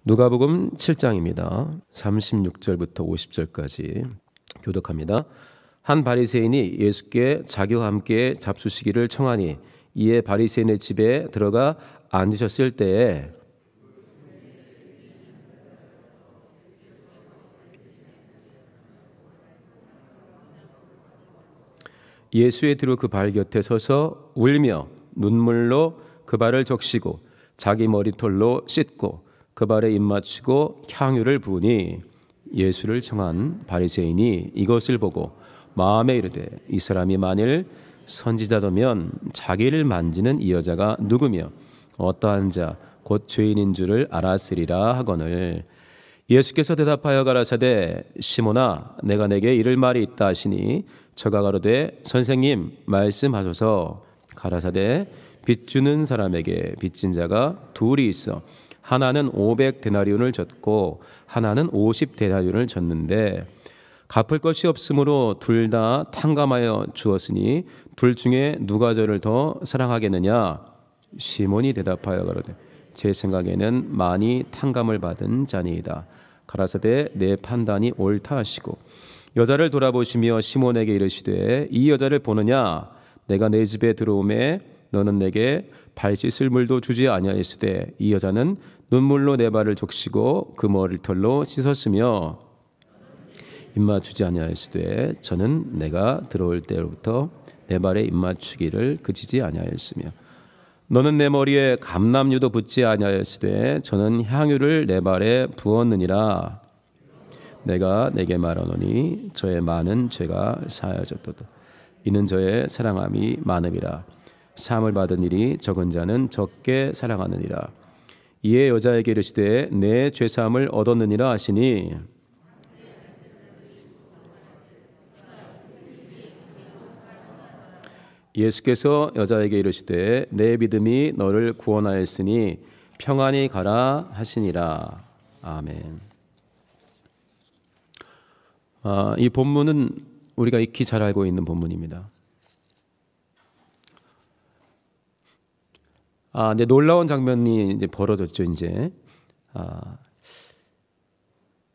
누가복음 7장입니다. 36절부터 50절까지 교독합니다. 한 바리새인이 예수께 자기와 함께 잡수시기를 청하니 이에 바리새인의 집에 들어가 앉으셨을 때에 예수의 뒤로 그 발 곁에 서서 울며 눈물로 그 발을 적시고 자기 머리털로 씻고 그 발에 입 맞추고 향유를 부으니 예수를 청한 바리새인이 이것을 보고 마음에 이르되 이 사람이 만일 선지자더면 자기를 만지는 이 여자가 누구며 어떠한 자 곧 죄인인 줄을 알았으리라 하거늘 예수께서 대답하여 가라사대 시몬아 내가 내게 이를 말이 있다 하시니 저가 가로되 선생님 말씀하소서. 가라사대 빚 주는 사람에게 빚진 자가 둘이 있어 하나는 500데나리온을 졌고 하나는 50데나리온을 졌는데 갚을 것이 없으므로 둘 다 탕감하여 주었으니 둘 중에 누가 저를 더 사랑하겠느냐. 시몬이 대답하여 가로되 제 생각에는 많이 탕감을 받은 자니이다. 가라사대 내 판단이 옳다 하시고 여자를 돌아보시며 시몬에게 이르시되 이 여자를 보느냐. 내가 내 집에 들어오매 너는 내게 발 씻을 물도 주지 아니하였으되 이 여자는 눈물로 내 발을 적시고 그 머리털로 씻었으며 입맞추지 아니하였으되 저는 내가 들어올 때로부터 내 발에 입맞추기를 그치지 아니하였으며 너는 내 머리에 감람유도 붓지 아니하였으되 저는 향유를 내 발에 부었느니라. 내가 내게 말하노니 저의 많은 죄가 사하여졌도다. 이는 저의 사랑함이 많음이라. 사함을 받은 일이 적은 자는 적게 사랑하느니라. 이에 여자에게 이르시되 내 죄사함을 얻었느니라 하시니 예수께서 여자에게 이르시되 내 믿음이 너를 구원하였으니 평안히 가라 하시니라. 아멘. 이 본문은 우리가 익히 잘 알고 있는 본문입니다. 근데 놀라운 장면이 이제 벌어졌죠. 이제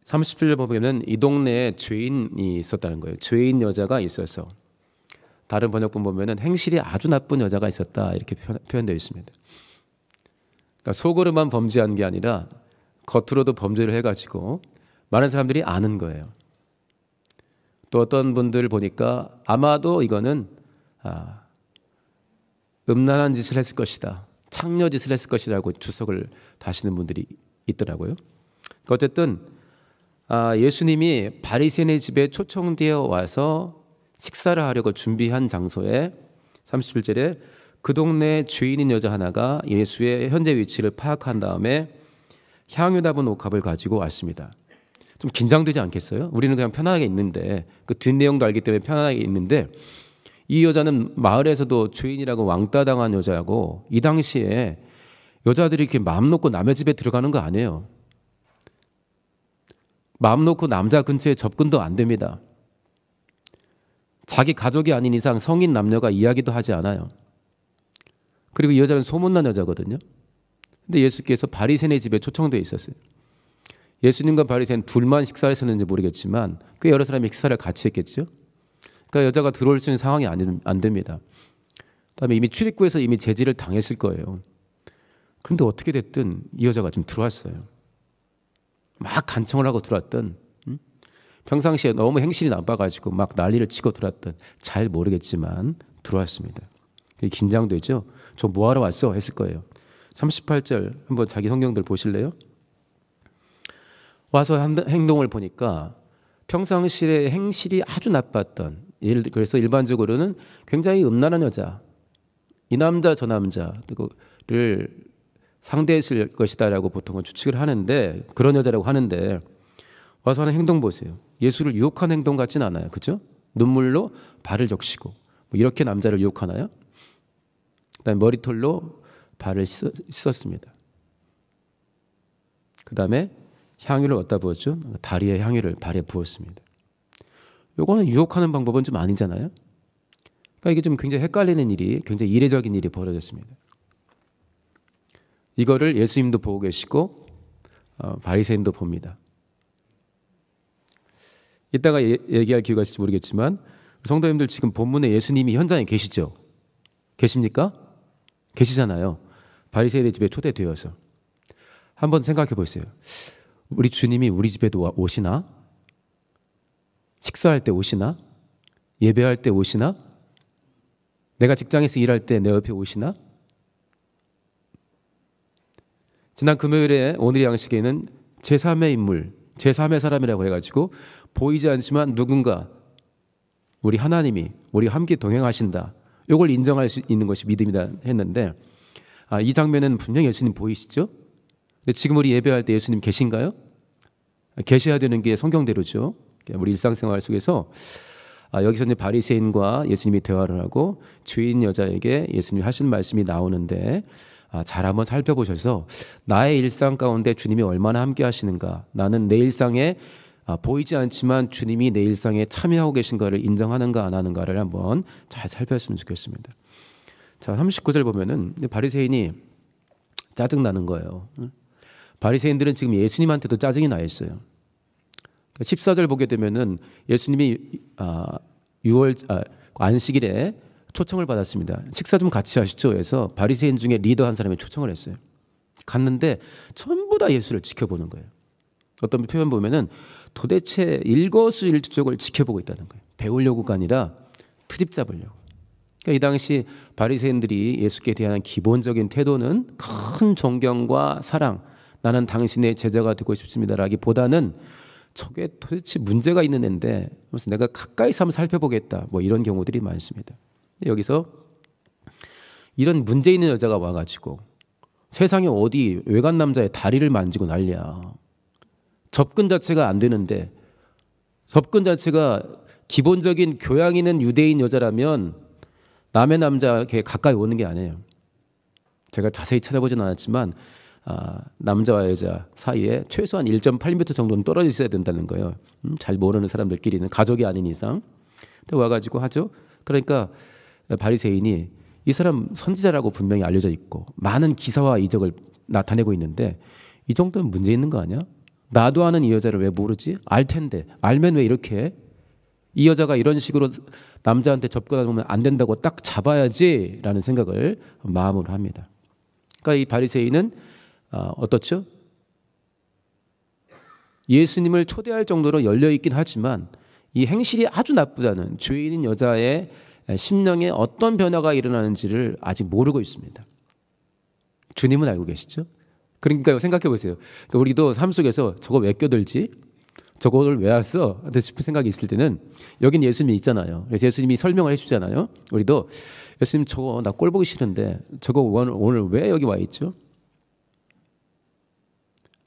37절 보면 이 동네에 죄인이 있었다는 거예요. 죄인 여자가 있어서 다른 번역본 보면은 행실이 아주 나쁜 여자가 있었다 이렇게 표현되어 있습니다. 그러니까 속으로만 범죄한 게 아니라 겉으로도 범죄를 해가지고 많은 사람들이 아는 거예요. 또 어떤 분들 보니까 아마도 이거는 음란한 짓을 했을 것이다, 창녀 짓을 했을 것이라고 추석을 다시는 분들이 있더라고요. 그러니까 어쨌든 예수님이 바리새인의 집에 초청되어 와서 식사를 하려고 준비한 장소에 31절에 그 동네 죄인인 여자 하나가 예수의 현재 위치를 파악한 다음에 향유 담은 옥합을 가지고 왔습니다. 좀 긴장되지 않겠어요? 우리는 그냥 편안하게 있는데 그 뒷내용도 알기 때문에 편안하게 있는데 이 여자는 마을에서도 죄인이라고 왕따당한 여자고 이 당시에 여자들이 이렇게 마음 놓고 남의 집에 들어가는 거 아니에요. 마음 놓고 남자 근처에 접근도 안 됩니다. 자기 가족이 아닌 이상 성인 남녀가 이야기도 하지 않아요. 그리고 이 여자는 소문난 여자거든요. 근데 예수께서 바리새인의 집에 초청되어 있었어요. 예수님과 바리새인 둘만 식사를 했었는지 모르겠지만 꽤 여러 사람이 식사를 같이 했겠죠. 그러니까 여자가 들어올 수 있는 상황이 안 됩니다. 그다음에 이미 출입구에서 이미 제지를 당했을 거예요. 그런데 어떻게 됐든 이 여자가 좀 들어왔어요. 막 간청을 하고 들어왔던, 평상시에 너무 행실이 나빠가지고 막 난리를 치고 들어왔던, 잘 모르겠지만 들어왔습니다. 긴장되죠? 저 뭐하러 왔어? 했을 거예요. 38절 한번 자기 성경들 보실래요? 와서 한 행동을 보니까 평상시에 행실이 아주 나빴던, 그래서 일반적으로는 굉장히 음란한 여자, 이 남자 저 남자를 상대했을 것이다라고 보통은 추측을 하는데, 그런 여자라고 하는데 와서 하는 행동 보세요. 예수를 유혹하는 행동 같진 않아요. 그렇죠? 눈물로 발을 적시고 뭐 이렇게 남자를 유혹하나요? 그다음에 머리털로 발을 씻었습니다. 그다음에 향유를 어디다 부었죠? 다리에 향유를 발에 부었습니다. 요거는 유혹하는 방법은 좀 아니잖아요. 그러니까 이게 좀 굉장히 헷갈리는 일이, 굉장히 이례적인 일이 벌어졌습니다. 이거를 예수님도 보고 계시고 바리새인도 봅니다. 이따가 얘기할 기회가 있을지 모르겠지만 성도님들 지금 본문에 예수님이 현장에 계시죠? 계십니까? 계시잖아요. 바리새인의 집에 초대되어서 한번 생각해 보세요. 우리 주님이 우리 집에도 오시나? 식사할 때 오시나? 예배할 때 오시나? 내가 직장에서 일할 때 내 옆에 오시나? 지난 금요일에 오늘의 양식에는 제3의 인물, 제3의 사람이라고 해가지고 보이지 않지만 누군가 우리 하나님이 우리와 함께 동행하신다. 이걸 인정할 수 있는 것이 믿음이다 했는데 이 장면은 분명히 예수님 보이시죠? 근데 지금 우리 예배할 때 예수님 계신가요? 계셔야 되는 게 성경대로죠. 우리 일상생활 속에서 여기서 이제 바리새인과 예수님이 대화를 하고 죄인 여자에게 예수님이 하신 말씀이 나오는데 잘 한번 살펴보셔서 나의 일상 가운데 주님이 얼마나 함께 하시는가, 나는 내 일상에 보이지 않지만 주님이 내 일상에 참여하고 계신 것을 인정하는가 안 하는가를 한번 잘 살펴봤으면 좋겠습니다. 자, 39절 보면은 바리새인이 짜증나는 거예요. 바리새인들은 지금 예수님한테도 짜증이 나 있어요. 14절 보게 되면은 예수님이 안식일에 초청을 받았습니다. 식사 좀 같이 하시죠 해서 바리새인 중에 리더 한 사람이 초청을 했어요. 갔는데 전부 다 예수를 지켜보는 거예요. 어떤 표현 보면은 도대체 일거수일투족을 지켜보고 있다는 거예요. 배우려고가 아니라 트집 잡으려고. 그러니까 이 당시 바리새인들이 예수께 대한 기본적인 태도는 큰 존경과 사랑, 나는 당신의 제자가 되고 싶습니다라기보다는 저게 도대체 문제가 있는 애인데 그래서 내가 가까이서 한번 살펴보겠다, 뭐 이런 경우들이 많습니다. 여기서 이런 문제 있는 여자가 와가지고 세상에 어디 외간 남자의 다리를 만지고 난리야. 접근 자체가 안 되는데, 접근 자체가 기본적인 교양 있는 유대인 여자라면 남의 남자에게 가까이 오는 게 아니에요. 제가 자세히 찾아보진 않았지만 남자와 여자 사이에 최소한 1.8m 정도는 떨어져 있어야 된다는 거예요. 잘 모르는 사람들끼리는, 가족이 아닌 이상. 근데 와가지고 하죠. 그러니까 바리새인이 이 사람 선지자라고 분명히 알려져 있고 많은 기사와 이적을 나타내고 있는데 이 정도면 문제 있는 거 아니야? 나도 아는 이 여자를 왜 모르지? 알 텐데 알면 왜 이렇게 해? 이 여자가 이런 식으로 남자한테 접근하면 안 된다고 딱 잡아야지라는 생각을 마음으로 합니다. 그러니까 이 바리새인은 어떻죠? 예수님을 초대할 정도로 열려있긴 하지만 이 행실이 아주 나쁘다는 죄인인 여자의 심령에 어떤 변화가 일어나는지를 아직 모르고 있습니다. 주님은 알고 계시죠? 그러니까 생각해 보세요. 그러니까 우리도 삶 속에서 저거 왜 껴들지? 저거를 왜 왔어? 싶은 생각이 있을 때는 여긴 예수님이 있잖아요. 그래서 예수님이 설명을 해주잖아요. 우리도 예수님 저거 나 꼴 보기 싫은데 저거 오늘 왜 여기 와 있죠?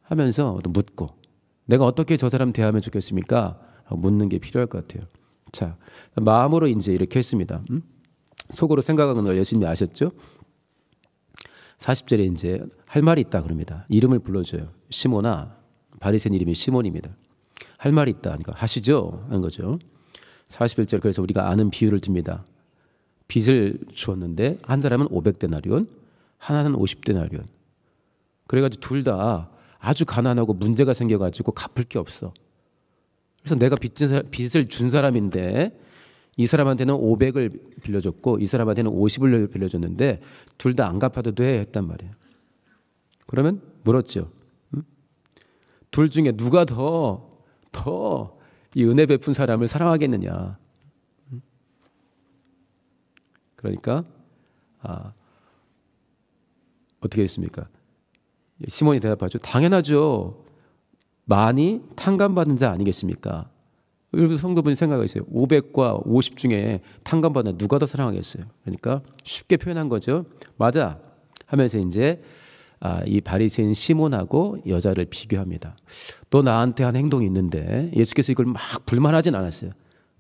하면서 또 묻고 내가 어떻게 저 사람 대하면 좋겠습니까? 묻는 게 필요할 것 같아요. 자, 마음으로 이제 이렇게 했습니다. 속으로 생각하는 걸 예수님이 아셨죠? 40절에 이제 할 말이 있다 그럽니다. 이름을 불러줘요. 시몬아, 바리새인 이름이 시몬입니다. 할 말이 있다. 그러니까 하시죠 하는 거죠. 41절 그래서 우리가 아는 비유를 듭니다. 빚을 주었는데 한 사람은 500데나리온, 하나는 50데나리온. 그래가지고 둘 다 아주 가난하고 문제가 생겨가지고 갚을 게 없어. 그래서 내가 빚을 준 사람인데 이 사람한테는 500을 빌려줬고 이 사람한테는 50을 빌려줬는데 둘 다 안 갚아도 돼 했단 말이에요. 그러면 물었죠. 둘 중에 누가 더 이 은혜 베푼 사람을 사랑하겠느냐. 그러니까 어떻게 했습니까? 시몬이 대답하죠. 당연하죠. 많이 탕감받은 자 아니겠습니까? 여러분 성도분이 생각하세요. 500과 50 중에 탕감받은 누가 더 사랑하겠어요? 그러니까 쉽게 표현한 거죠. 맞아 하면서 이제 이 바리새인 시몬하고 여자를 비교합니다. 너 나한테 한 행동이 있는데 예수께서 이걸 막 불만하진 않았어요.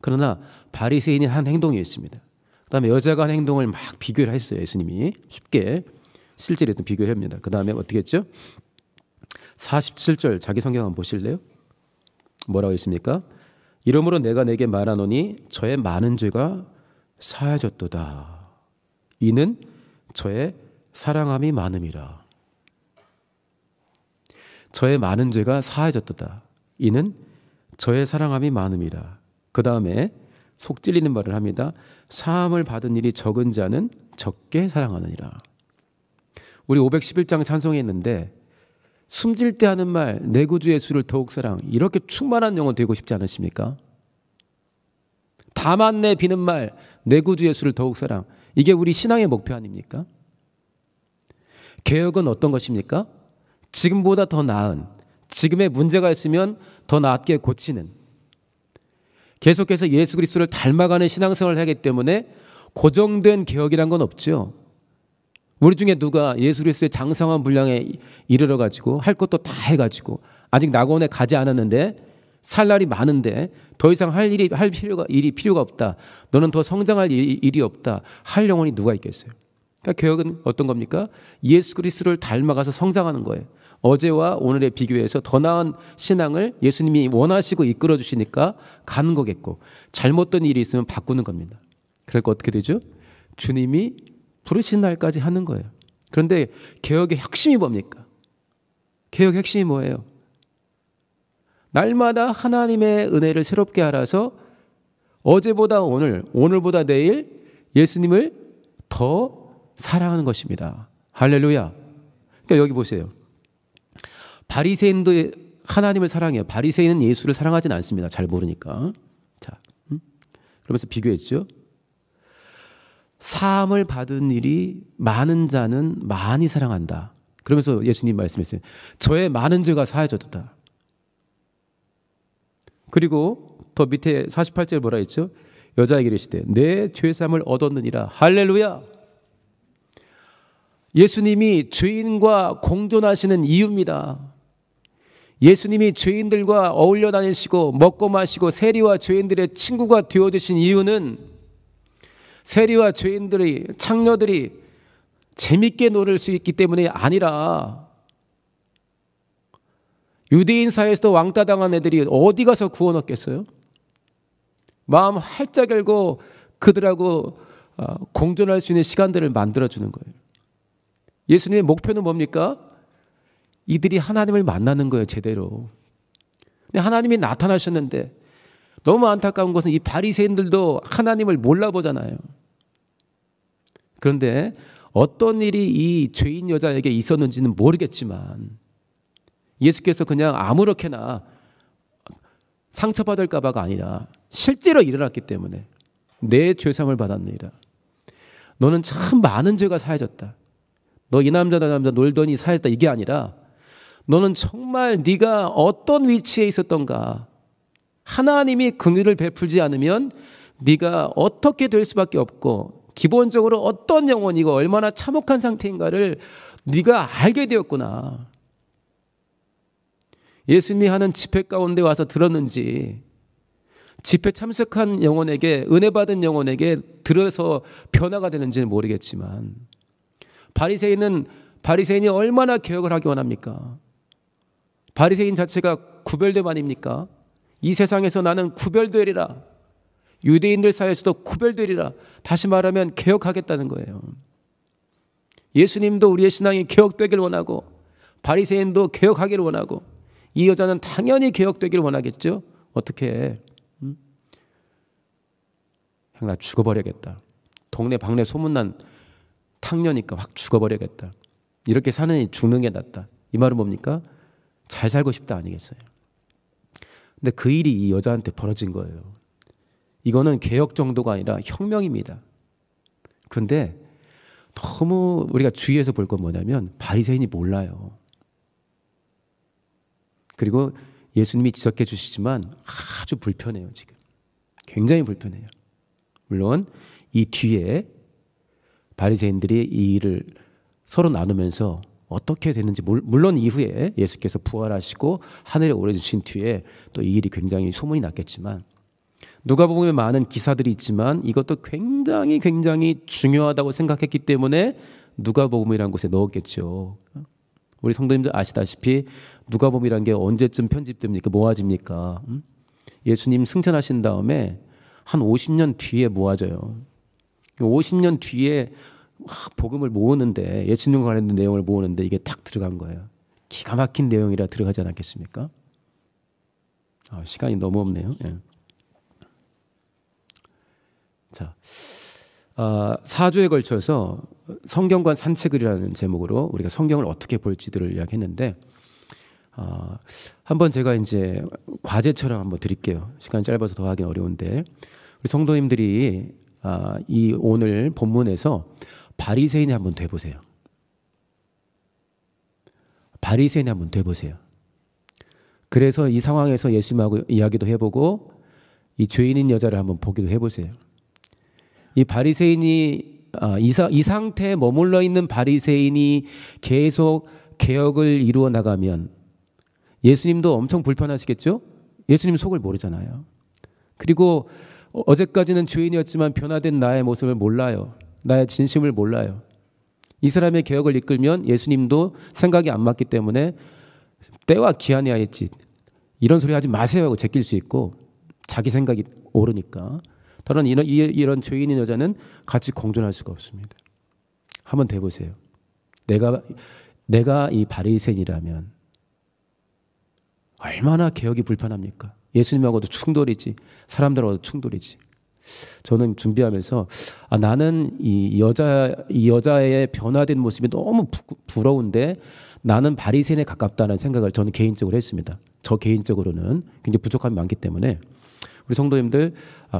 그러나 바리새인이 한 행동이 있습니다. 그다음에 여자가 한 행동을 막 비교를 했어요. 예수님이 쉽게 실제로 비교를 합니다. 그다음에 어떻게 했죠? 47절 자기 성경 한번 보실래요? 뭐라고 했습니까? 이러므로 내가 내게 말하노니 저의 많은 죄가 사하여졌도다. 이는 저의 사랑함이 많음이라. 저의 많은 죄가 사해졌도다. 이는 저의 사랑함이 많음이라. 그 다음에 속 찔리는 말을 합니다. 사함을 받은 일이 적은 자는 적게 사랑하느니라. 우리 511장 찬송했는데 숨질 때 하는 말, 내 구주 예수를 더욱 사랑, 이렇게 충만한 영혼 되고 싶지 않으십니까? 다만내 비는 말, 내 구주 예수를 더욱 사랑, 이게 우리 신앙의 목표 아닙니까? 개혁은 어떤 것입니까? 지금보다 더 나은, 지금의 문제가 있으면 더 낫게 고치는, 계속해서 예수 그리스도를 닮아가는 신앙생활을 하기 때문에 고정된 개혁이란 건 없죠. 우리 중에 누가 예수 그리스도의 장성한 분량에 이르러 가지고 할 것도 다 해가지고 아직 낙원에 가지 않았는데 살 날이 많은데 더 이상 일이 필요가 없다. 너는 더 성장할 일이 없다. 할 영혼이 누가 있겠어요? 그러니까 개혁은 어떤 겁니까? 예수 그리스도를 닮아가서 성장하는 거예요. 어제와 오늘의 비교해서 더 나은 신앙을 예수님이 원하시고 이끌어 주시니까 가는 거겠고, 잘못된 일이 있으면 바꾸는 겁니다. 그러니까 어떻게 되죠? 주님이 부르신 날까지 하는 거예요. 그런데 개혁의 핵심이 뭡니까? 개혁의 핵심이 뭐예요? 날마다 하나님의 은혜를 새롭게 알아서 어제보다 오늘, 오늘보다 내일 예수님을 더 사랑하는 것입니다. 할렐루야. 그러니까 여기 보세요. 바리새인도 하나님을 사랑해요. 바리새인은 예수를 사랑하진 않습니다. 잘 모르니까. 자, 그러면서 비교했죠. 사함을 받은 일이 많은 자는 많이 사랑한다. 그러면서 예수님 말씀했어요. 저의 많은 죄가 사해졌다. 그리고 더 밑에 48절 뭐라 했죠? 여자에게 이르시되 내 죄사함을 얻었느니라. 할렐루야. 예수님이 죄인과 공존하시는 이유입니다. 예수님이 죄인들과 어울려 다니시고 먹고 마시고 세리와 죄인들의 친구가 되어주신 이유는 세리와 죄인들이, 창녀들이 재밌게 놀을 수 있기 때문이 아니라 유대인 사회에서도 왕따 당한 애들이 어디 가서 구원 얻겠어요? 마음 활짝 열고 그들하고 공존할 수 있는 시간들을 만들어주는 거예요. 예수님의 목표는 뭡니까? 이들이 하나님을 만나는 거예요, 제대로. 근데 하나님이 나타나셨는데 너무 안타까운 것은 이 바리새인들도 하나님을 몰라보잖아요. 그런데 어떤 일이 이 죄인 여자에게 있었는지는 모르겠지만 예수께서 그냥 아무렇게나 상처받을까 봐가 아니라 실제로 일어났기 때문에 내 죄상을 받았느니라. 너는 참 많은 죄가 사해졌다. 너 이 남자 저 남자 놀더니 사해졌다, 이게 아니라 너는 정말 네가 어떤 위치에 있었던가, 하나님이 긍휼을 베풀지 않으면 네가 어떻게 될 수밖에 없고 기본적으로 어떤 영혼이고 얼마나 참혹한 상태인가를 네가 알게 되었구나. 예수님이 하는 집회 가운데 와서 들었는지, 집회 참석한 영혼에게, 은혜 받은 영혼에게 들어서 변화가 되는지는 모르겠지만 바리새인이 얼마나 개혁을 하기 원합니까? 바리새인 자체가 구별됨 아닙니까? 이 세상에서 나는 구별되리라. 유대인들 사이에서도 구별되리라. 다시 말하면 개혁하겠다는 거예요. 예수님도 우리의 신앙이 개혁되길 원하고 바리새인도 개혁하기를 원하고 이 여자는 당연히 개혁되기를 원하겠죠. 어떻게 해? 형, 나 죽어버려야겠다. 동네 방네 소문난 탕녀니까 확 죽어버려야겠다. 이렇게 사느니 죽는 게 낫다. 이 말은 뭡니까? 잘 살고 싶다 아니겠어요? 근데 그 일이 이 여자한테 벌어진 거예요. 이거는 개혁 정도가 아니라 혁명입니다. 그런데 너무 우리가 주의해서 볼 건 뭐냐면 바리새인이 몰라요. 그리고 예수님이 지적해 주시지만 아주 불편해요. 지금 굉장히 불편해요. 물론 이 뒤에 바리새인들이 이 일을 서로 나누면서 어떻게 되는지, 물론 이후에 예수께서 부활하시고 하늘에 오르신 뒤에 또 이 일이 굉장히 소문이 났겠지만, 누가복음에 많은 기사들이 있지만 이것도 굉장히 중요하다고 생각했기 때문에 누가복음이라는 곳에 넣었겠죠. 우리 성도님들 아시다시피 누가복음이라는 게 언제쯤 편집됩니까? 모아집니까? 예수님 승천하신 다음에 한 50년 뒤에 모아져요. 50년 뒤에 복음을 모으는데, 예수님과 관련된 내용을 모으는데 이게 딱 들어간 거예요. 기가 막힌 내용이라 들어가지 않았겠습니까? 시간이 너무 없네요. 예. 자, 4주에 걸쳐서 성경관 산책을이라는 제목으로 우리가 성경을 어떻게 볼지들을 이야기했는데, 한번 제가 이제 과제처럼 한번 드릴게요. 시간이 짧아서 더 하긴 어려운데, 우리 성도님들이 이 오늘 본문에서 바리새인이 한번 돼보세요. 바리새인이 한번 돼보세요. 그래서 이 상황에서 예수님하고 이야기도 해보고 이 죄인인 여자를 한번 보기도 해보세요. 이 바리새인이 이 상태에 머물러 있는 바리새인이 계속 개혁을 이루어 나가면 예수님도 엄청 불편하시겠죠? 예수님 속을 모르잖아요. 그리고 어제까지는 죄인이었지만 변화된 나의 모습을 몰라요. 나의 진심을 몰라요. 이 사람의 개혁을 이끌면 예수님도 생각이 안 맞기 때문에 때와 기한이 아니지 이런 소리 하지 마세요 하고 제낄 수 있고, 자기 생각이 오르니까. 다른 이런 죄인인 여자는 같이 공존할 수가 없습니다. 한번 대보세요. 내가 이 바리새인이라면 얼마나 개혁이 불편합니까? 예수님하고도 충돌이지, 사람들하고도 충돌이지. 저는 준비하면서 나는 이 여자의 변화된 모습이 너무 부러운데 나는 바리새인에 가깝다는 생각을 저는 개인적으로 했습니다. 저 개인적으로는 굉장히 부족함이 많기 때문에 우리 성도님들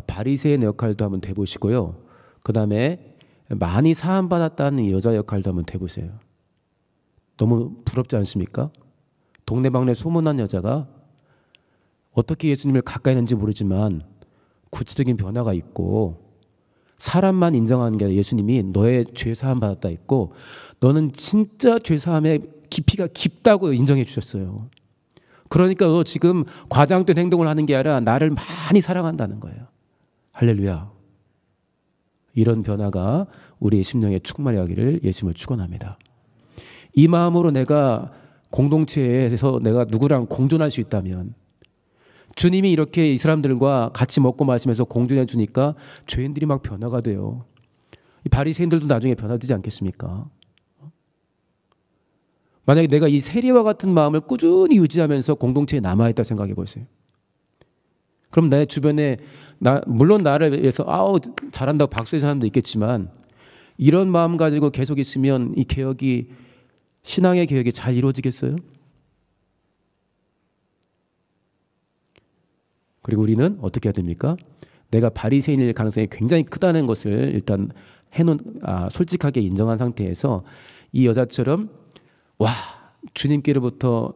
바리새인의 역할도 한번 해보시고요. 그 다음에 많이 사함받았다는 이 여자 역할도 한번 해보세요. 너무 부럽지 않습니까? 동네방네 소문난 여자가 어떻게 예수님을 가까이 했는지 모르지만 구체적인 변화가 있고, 사람만 인정하는 게 아니라 예수님이 너의 죄 사함 받았다 있고 너는 진짜 죄 사함의 깊이가 깊다고 인정해 주셨어요. 그러니까 너 지금 과장된 행동을 하는 게 아니라 나를 많이 사랑한다는 거예요. 할렐루야. 이런 변화가 우리의 심령에 충만하기를 예수님을 축원합니다. 이 마음으로 내가 공동체에서 내가 누구랑 공존할 수 있다면, 주님이 이렇게 이 사람들과 같이 먹고 마시면서 공존해 주니까 죄인들이 막 변화가 돼요. 이 바리새인들도 나중에 변화되지 않겠습니까? 만약에 내가 이 세리와 같은 마음을 꾸준히 유지하면서 공동체에 남아있다 생각해 보세요. 그럼 내 주변에 물론 나를 위해서 잘한다고 박수해주는 사람도 있겠지만, 이런 마음 가지고 계속 있으면 이 개혁이, 신앙의 개혁이 잘 이루어지겠어요? 그리고 우리는 어떻게 해야 됩니까? 내가 바리새인일 가능성이 굉장히 크다는 것을 일단 솔직하게 인정한 상태에서 이 여자처럼 주님께로부터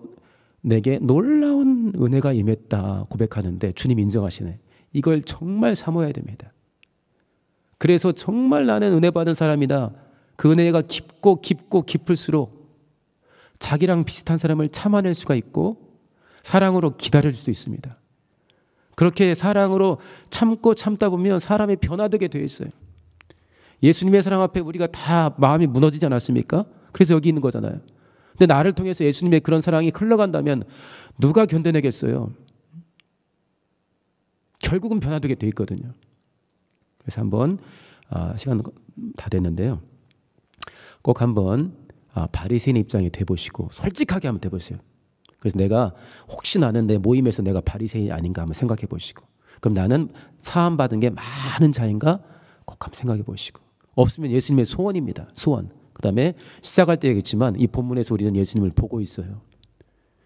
내게 놀라운 은혜가 임했다 고백하는데 주님 인정하시네. 이걸 정말 사모해야 됩니다. 그래서 정말 나는 은혜 받은 사람이다. 그 은혜가 깊고 깊을수록 자기랑 비슷한 사람을 참아낼 수가 있고 사랑으로 기다릴 수도 있습니다. 그렇게 사랑으로 참다 보면 사람이 변화되게 되어 있어요. 예수님의 사랑 앞에 우리가 다 마음이 무너지지 않았습니까? 그래서 여기 있는 거잖아요. 근데 나를 통해서 예수님의 그런 사랑이 흘러간다면 누가 견뎌내겠어요? 결국은 변화되게 돼 있거든요. 그래서 한번 시간 다 됐는데요. 꼭 한번 바리새인의 입장에 돼보시고 솔직하게 한번 돼보세요. 그래서 내가 혹시 나는 내 모임에서 내가 바리새인이 아닌가 한번 생각해 보시고, 그럼 나는 사함 받은 게 많은 자인가 꼭 한번 생각해 보시고, 없으면 예수님의 소원입니다. 소원. 그 다음에 시작할 때 얘기했지만 이 본문에서 우리는 예수님을 보고 있어요.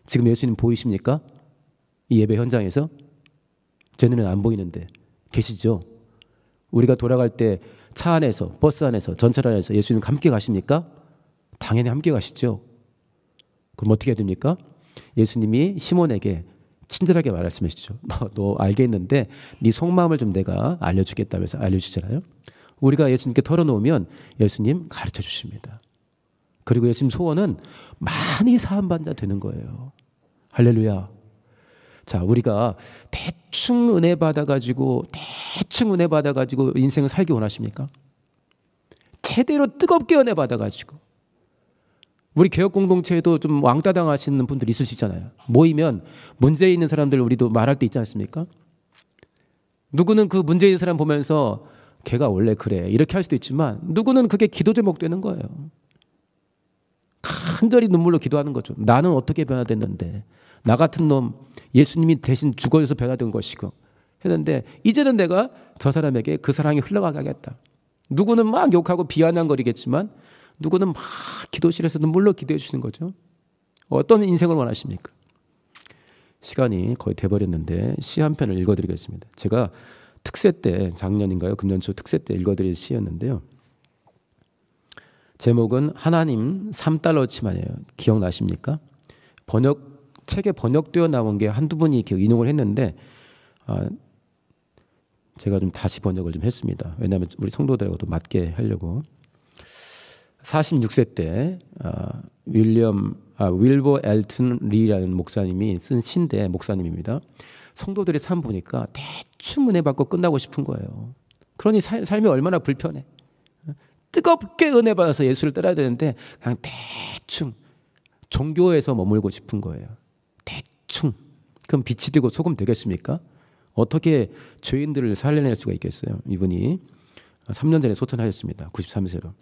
지금 예수님 보이십니까? 이 예배 현장에서? 제 눈에는 안 보이는데 계시죠? 우리가 돌아갈 때 차 안에서, 버스 안에서, 전철 안에서 예수님 함께 가십니까? 당연히 함께 가시죠. 그럼 어떻게 해야 됩니까? 예수님이 시몬에게 친절하게 말씀하시죠. 너 알겠는데 네 속마음을 좀 내가 알려주겠다면서 알려주잖아요. 우리가 예수님께 털어놓으면 예수님 가르쳐 주십니다. 그리고 예수님 소원은 많이 사함받는 자 되는 거예요. 할렐루야. 자, 우리가 대충 은혜 받아가지고 인생을 살기 원하십니까? 제대로 뜨겁게 은혜 받아가지고. 우리 개혁 공동체에도 좀 왕따 당하시는 분들 있을 수 있잖아요. 모이면 문제 있는 사람들 우리도 말할 때 있지 않습니까? 누구는 그 문제 있는 사람 보면서 걔가 원래 그래 이렇게 할 수도 있지만, 누구는 그게 기도 제목 되는 거예요. 간절히 눈물로 기도하는 거죠. 나는 어떻게 변화됐는데, 나 같은 놈 예수님이 대신 죽어서 변화된 것이고 했는데, 이제는 내가 저 사람에게 그 사랑이 흘러가게 하겠다. 누구는 막 욕하고 비아냥거리겠지만 누구는 막 기도실에서 눈물로 기도해 주시는 거죠. 어떤 인생을 원하십니까? 시간이 거의 돼버렸는데 시 한 편을 읽어드리겠습니다. 제가 특세 때, 작년인가요? 금년 초 특세 때 읽어드린 시였는데요. 제목은 하나님 3달러치만이에요. 기억나십니까? 책에 번역되어 나온 게 한두 분이 이렇게 인용을 했는데, 제가 좀 다시 번역을 좀 했습니다. 왜냐하면 우리 성도들하고도 맞게 하려고. 46세 때 윌버 엘튼 리라는 목사님이 쓴 시인데, 목사님입니다. 성도들의 삶 보니까 대충 은혜 받고 끝나고 싶은 거예요. 그러니 삶이 얼마나 불편해. 뜨겁게 은혜 받아서 예수를 따라야 되는데 그냥 대충 종교에서 머물고 싶은 거예요. 대충. 그럼 빛이 되고 소금 되겠습니까? 어떻게 죄인들을 살려낼 수가 있겠어요? 이분이 3년 전에 소천하셨습니다. 93세로.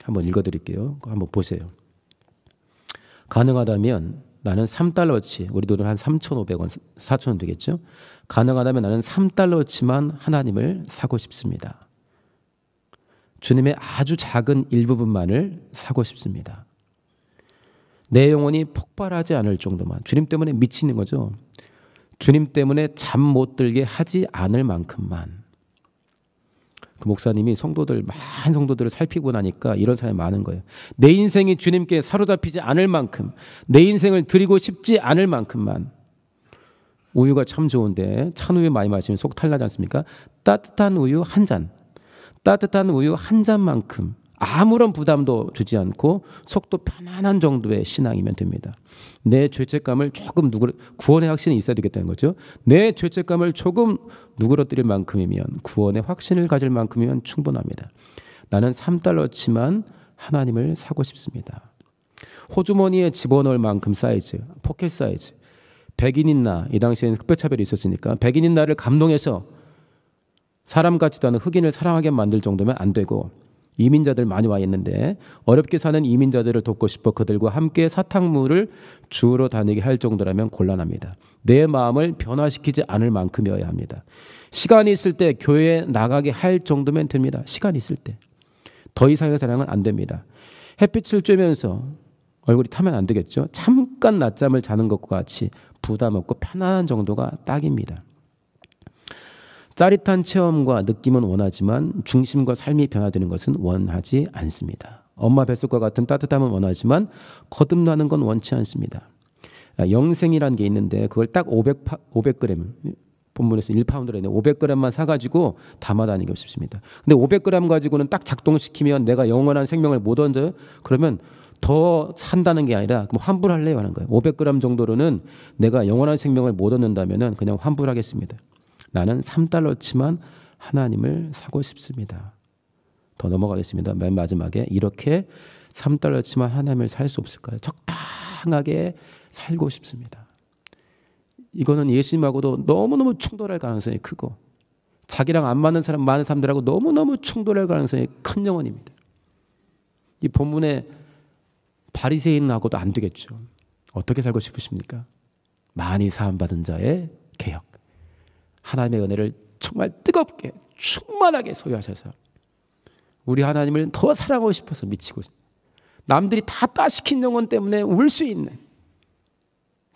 한번 읽어드릴게요. 한번 보세요. 가능하다면 나는 3달러치, 우리 돈은 한 3,500원, 4,000원 되겠죠? 가능하다면 나는 3달러치만 하나님을 사고 싶습니다. 주님의 아주 작은 일부분만을 사고 싶습니다. 내 영혼이 폭발하지 않을 정도만, 주님 때문에 미치는 거죠. 주님 때문에 잠 못 들게 하지 않을 만큼만. 그 목사님이 많은 성도들을 살피고 나니까 이런 사람이 많은 거예요. 내 인생이 주님께 사로잡히지 않을 만큼, 내 인생을 드리고 싶지 않을 만큼만. 우유가 참 좋은데 찬 우유 많이 마시면 속 탈나지 않습니까? 따뜻한 우유 한 잔, 따뜻한 우유 한 잔만큼 아무런 부담도 주지 않고 속도 편안한 정도의 신앙이면 됩니다. 내 죄책감을 조금 구원의 확신이 있어야 되겠다는 거죠. 내 죄책감을 조금 누그러뜨릴 만큼이면, 구원의 확신을 가질 만큼이면 충분합니다. 나는 3달러치만 하나님을 사고 싶습니다. 호주머니에 집어넣을 만큼 사이즈, 포켓 사이즈. 백인인 나, 이 당시에는 흑백차별이 있었으니까 백인인 나를 감동해서 사람 같지도 않은 흑인을 사랑하게 만들 정도면 안 되고, 이민자들 많이 와 있는데 어렵게 사는 이민자들을 돕고 싶어 그들과 함께 사탕물을 주우러 다니게 할 정도라면 곤란합니다. 내 마음을 변화시키지 않을 만큼이어야 합니다. 시간이 있을 때 교회에 나가게 할 정도면 됩니다. 시간이 있을 때. 더 이상의 사랑은 안 됩니다. 햇빛을 쬐면서 얼굴이 타면 안 되겠죠. 잠깐 낮잠을 자는 것과 같이 부담 없고 편안한 정도가 딱입니다. 짜릿한 체험과 느낌은 원하지만 중심과 삶이 변화되는 것은 원하지 않습니다. 엄마 뱃속과 같은 따뜻함은 원하지만 거듭나는 건 원치 않습니다. 영생이라는 게 있는데 그걸 딱 500g, 본문에서 1파운드로 했는데 500g만 사가지고 담아 다니고 싶습니다. 근데 500g 가지고는 딱 작동시키면 내가 영원한 생명을 못 얻어요. 그러면 더 산다는 게 아니라 그럼 환불할래요 하는 거예요. 500g 정도로는 내가 영원한 생명을 못 얻는다면 그냥 환불하겠습니다. 나는 3달러치만 하나님을 사고 싶습니다. 더 넘어가겠습니다. 맨 마지막에 이렇게 3달러치만 하나님을 살 수 없을까요? 적당하게 살고 싶습니다. 이거는 예수님하고도 너무너무 충돌할 가능성이 크고, 자기랑 안 맞는 사람, 많은 사람들하고 너무너무 충돌할 가능성이 큰 영혼입니다. 이 본문의 바리새인하고도 안 되겠죠. 어떻게 살고 싶으십니까? 많이 사함받은 자의 개혁. 하나님의 은혜를 정말 뜨겁게 충만하게 소유하셔서 우리 하나님을 더 사랑하고 싶어서 미치고, 남들이 다 따시킨 영혼 때문에 울 수 있는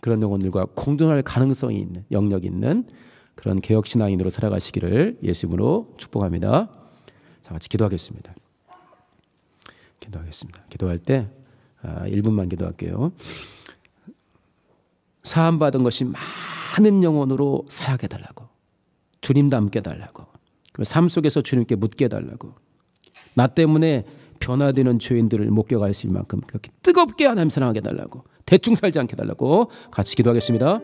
그런 영혼들과 공존할 가능성이 있는, 영역 있는 그런 개혁신앙인으로 살아가시기를 예수님으로 축복합니다. 자, 같이 기도하겠습니다. 기도할 때 1분만 기도할게요. 사함받은 것이 많은 영혼으로 살아게 해달라고, 주님 닮게 해달라고, 삶 속에서 주님께 묻게 해달라고, 나 때문에 변화되는 죄인들을 목격할 수 있을 만큼 그렇게 뜨겁게 하나님 사랑하게 해달라고, 대충 살지 않게 해달라고 같이 기도하겠습니다.